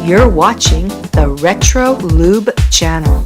You're watching the Retro Lube channel.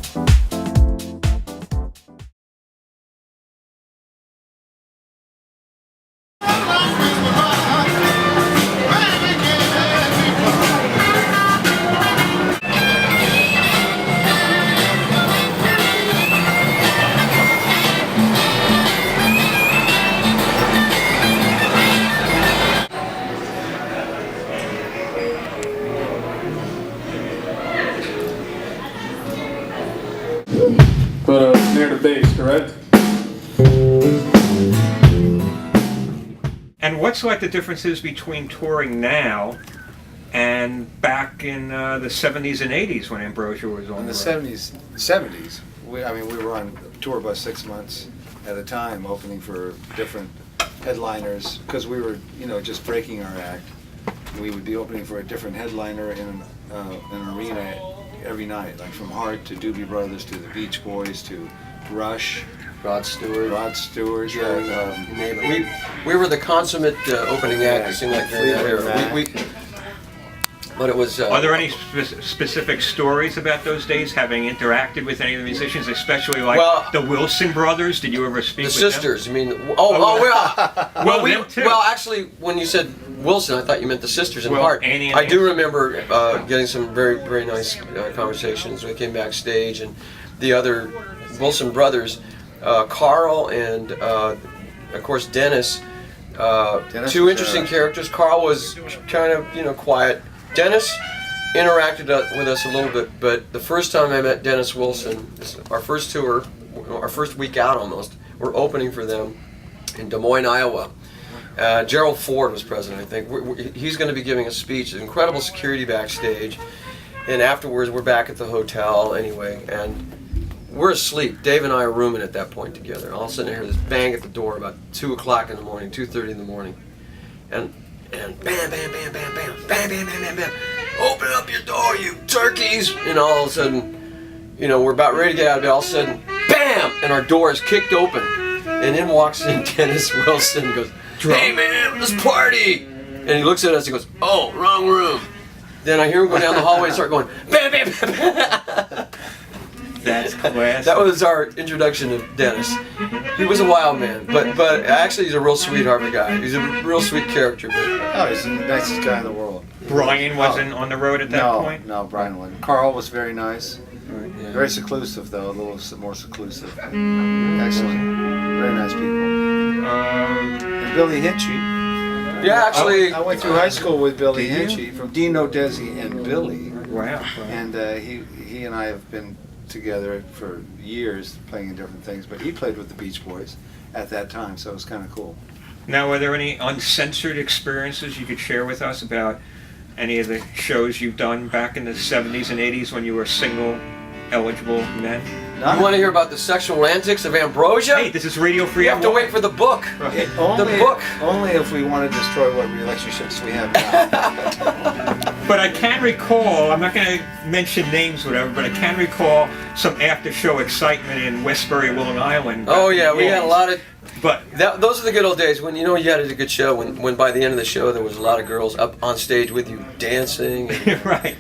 But near the base, correct? And what's like the differences between touring now and back in the 70s and 80s when Ambrosia was on In the road? 70s, we were on tour about 6 months at a time, opening for different headliners, because we were, just breaking our act. We would be opening for a different headliner in an arena every night, like from Heart to Doobie Brothers to the Beach Boys to Rush, Rod Stewart. We were the consummate opening act to sing like that era. But it was. Are there any specific stories about those days, having interacted with any of the musicians, especially like the Wilson brothers? Did you ever speak with them? The sisters, I mean, well, actually, when you said Wilson, I thought you meant the sisters in Heart. Annie and I do remember getting some very, very nice conversations. We came backstage, and the other Wilson brothers, Carl and, of course, Dennis, two interesting characters. Carl was kind of, quiet. Dennis interacted with us a little bit, but the first time I met Dennis Wilson, our first tour, our first week out almost, we're opening for them in Des Moines, Iowa. Gerald Ford was president, I think. He's going to be giving a speech. There's incredible security backstage, and afterwards we're back at the hotel anyway, and we're asleep. Dave and I are rooming at that point together. All of a sudden I hear this bang at the door about 2 o'clock in the morning, 2:30 in the morning, and bam, bam, bam, bam, bam, bam, bam, bam, bam, open up your door, you turkeys! And all of a sudden, we're about ready to get out of bed. All of a sudden, bam! And our door is kicked open, and in walks in Dennis Wilson and goes, "Hey man, let's party!" And he looks at us and goes, "Oh, wrong room." Then I hear him go down the hallway and start going, bam, bam, bam, bam. That's classic. That was our introduction to Dennis. He was a wild man, but actually he's a real sweetheart of a guy. He's a real sweet character. He's the nicest guy in the world. Brian wasn't on the road at that point? No, Brian wasn't. Carl was very nice. Yeah. Very seclusive, though, a little more seclusive. Excellent. Very nice people. And Billy Hinchy. Yeah, actually. I went through high school with Billy Hinchy, from Dino, Desi, and Billy. Wow. And he and I have been together for years playing in different things, but he played with the Beach Boys at that time, so it was kind of cool. Now, are there any uncensored experiences you could share with us about any of the shows you've done back in the 70s and 80s when you were single, eligible men? You want to hear about the sexual antics of Ambrosia? Hey, this is Radio Free. You have to wait for the book. Only if we want to destroy what relationships we have now. But I can recall, I'm not going to mention names or whatever, but I can recall some after-show excitement in Westbury, Long Island. Oh yeah, we had a lot of. But those are the good old days when you had a good show. When by the end of the show there was a lot of girls up on stage with you dancing. And, right.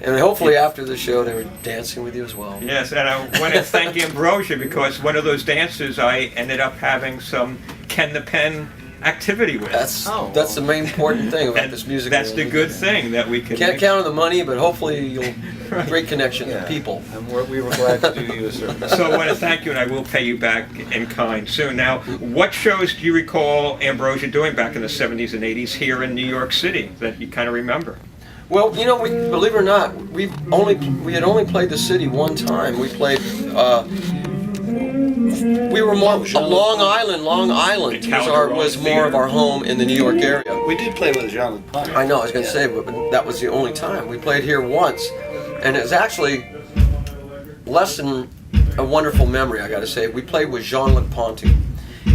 And hopefully after the show they were dancing with you as well. Yes, and I want to thank Ambrosia because one of those dancers I ended up having some Ken the Pen activity with. That's the main important thing about this music. That's the good thing that we can. Can't count on the money, but hopefully you'll great connection with people. And we were glad to do you a service. So I want to thank you, and I will pay you back in kind soon. Now, what shows do you recall Ambrosia doing back in the 70s and 80s here in New York City that you kind of remember? Well, we believe it or not, we had only played the city one time. We played. We were more Long Island. Long Island was more of our home in the New York area. We did play with Jean-Luc Ponty. I know, I was going to say, but that was the only time. We played here once, and it was actually less than a wonderful memory, I got to say. We played with Jean-Luc Ponty,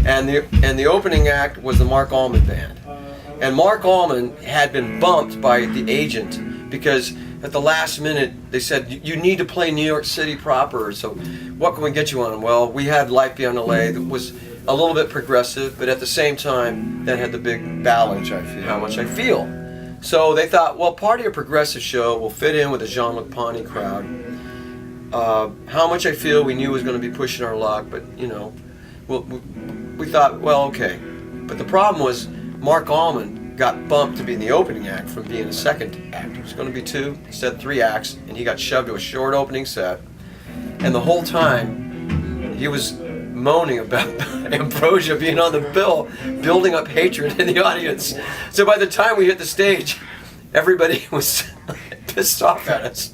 and the opening act was the Mark Allman Band. And Mark Allman had been bumped by the agent because at the last minute they said, you need to play New York City proper, so what can we get you on? Well, we had Life Beyond LA that was a little bit progressive, but at the same time that had the big ballad, How Much I Feel. So they thought, well, Party a Progressive show will fit in with the Jean-Luc Ponty crowd. How Much I Feel we knew was going to be pushing our luck, but you know, we thought, well, okay. But the problem was Mark Allman got bumped to be the opening act from being a second act. It was going to be 2, instead 3 acts, and he got shoved to a short opening set. And the whole time, he was moaning about Ambrosia being on the bill, building up hatred in the audience. So by the time we hit the stage, everybody was pissed off at us.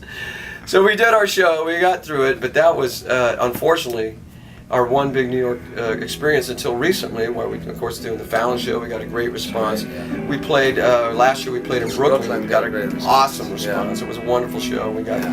So we did our show, we got through it, but that was unfortunately our one big New York experience until recently, where we, of course, doing the Fallon show, we got a great response. We played, last year we played in Brooklyn, we got a great awesome response. It was a wonderful show. We got